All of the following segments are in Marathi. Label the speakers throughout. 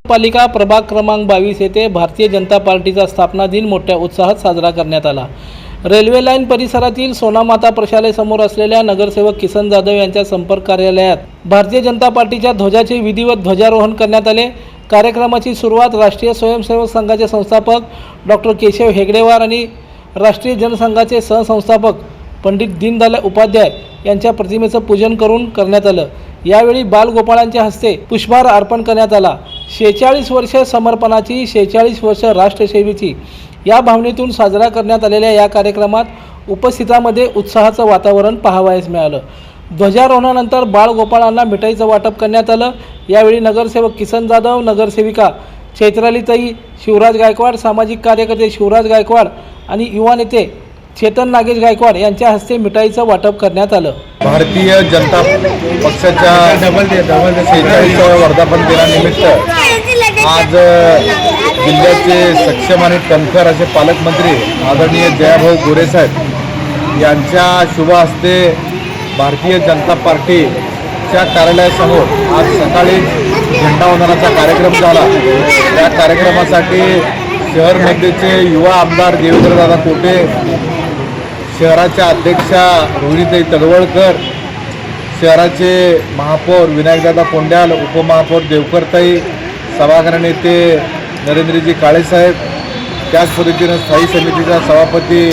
Speaker 1: पालिका प्रभाग क्रमांक 22 येथे भारतीय जनता पार्टीचा स्थापना दिन मोठ्या उत्साहात साजरा करण्यात आला। रेल्वे लाईन परिसरातील सोनामाता प्रशालेसमोर असलेल्या नगरसेवक किसन जाधव यांच्या संपर्क कार्यालयात भारतीय जनता पार्टीच्या ध्वजाचे विधिवत ध्वजारोहण करण्यात आले। कार्यक्रमाची सुरुवात राष्ट्रीय स्वयंसेवक संघाचे संस्थापक डॉक्टर केशव हेगडेवार आणि राष्ट्रीय जनसंघाचे सहसंस्थापक पंडित दीनदयाल उपाध्याय यांच्या प्रतिमेचं पूजन करून करण्यात आलं। यावेळी बालगोपाळांच्या हस्ते पुष्पहार अर्पण करण्यात आला। 46 वर्ष समर्पणाची, 46 वर्ष राष्ट्रसेवेची या भावनेतून साजरा करण्यात आलेल्या या कार्यक्रमात उपस्थितांमध्ये उत्साहाचं वातावरण पाहावयास मिळालं। ध्वजारोहणानंतर बाळगोपाळांना मिठाईचं वाटप करण्यात आलं। यावेळी नगरसेवक किसन जाधव, नगरसेविका चैत्रालीताई शिवराज गायकवाड, सामाजिक कार्यकर्ते शिवराज गायकवाड आणि युवा नेते चेतन नागेश गायकवाड यांच्या हस्ते मिठाईचं वाटप करण्यात आलं।
Speaker 2: भारतीय जनता पक्षाच्या 46व्या वर्धापन दिनानिमित्त आज जिल्ह्याचे सक्षम आणि कणखर असे पालकमंत्री आदरणीय जयाभाऊ गोरे साहेब यांच्या शुभ हस्ते भारतीय जनता पार्टीच्या कार्यालयासमोर आज सकाळी झेंडावंदनाचा कार्यक्रम झाला। या कार्यक्रमासाठी शहरमध्येचे युवा आमदार देवेंद्रदादा कोटे, शहराच्या अध्यक्षा रोहिणीताई तडवळकर, शहराचे महापौर विनायकदादा कोंड्याल, उपमहापौर देवकरताई, सभागृह नेते नरेंद्रजी काळेसाहेब, त्याच पद्धतीनं स्थायी समितीचा सभापती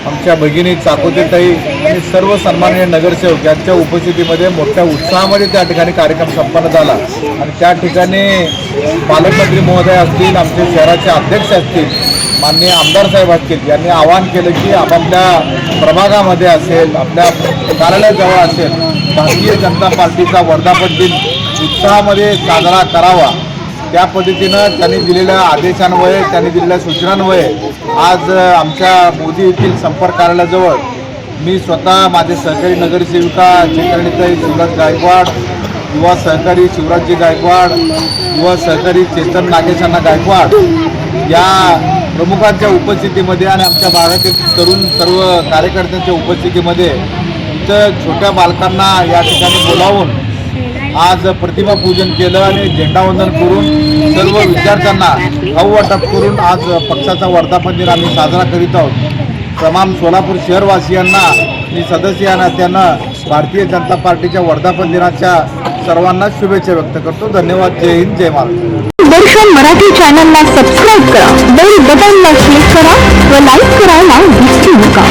Speaker 2: आमच्या भगिनी चाकोतेताई आणि सर्व सन्माननीय नगरसेवक यांच्या उपस्थितीमध्ये मोठ्या उत्साहामध्ये त्या ठिकाणी कार्यक्रम संपन्न झाला। आणि त्या ठिकाणी पालकमंत्री महोदय असतील, आमचे शहराचे अध्यक्ष असतील, माननीय आमदार साहेब असतील, यांनी आवाहन केलं की आपापल्या प्रभागामध्ये असेल, आपल्या कार्यालयाजवळ असेल, भारतीय जनता पार्टीचा वर्धापन दिन उत्साहामध्ये साजरा करावा। त्या पद्धतीनं त्यांनी दिलेल्या आदेशान्वये, त्यांनी दिलेल्या सूचनान्वये आज आमच्या मोदी येथील संपर्क कार्यालयाजवळ मी स्वतः, माझे सहकारी नगरसेविका चैत्रालीताई शिवराज गायकवाड, युवा सहकारी शिवराजजी गायकवाड, युवा सहकारी चेतन नागेशांना गायकवाड या प्रमुखांच्या उपस्थितीमध्ये आणि आमच्या भागातील तरुण सर्व कार्यकर्त्यांच्या उपस्थितीमध्ये इथं छोट्या बालकांना या ठिकाणी बोलावून आज प्रतिमा पूजन केलं आणि झेंडावंदन करून सर्व विद्यार्थ्यांना खाऊ वाटप करून आज पक्षाचा वर्धापन दिन आम्ही साजरा करीत आहोत। तमाम सोलापूर शहरवासियांना मी सदस्य या नात्यानं भारतीय जनता पार्टीच्या वर्धापन दिनाच्या सर्वांना शुभेच्छा व्यक्त करतो। धन्यवाद। जय हिंद, जय महाराष्ट्र।
Speaker 3: दर्शन मराठी चॅनलला सबस्क्राईब करा, बेल बटनला क्लिक करा व लाईक करायला विसरू नका।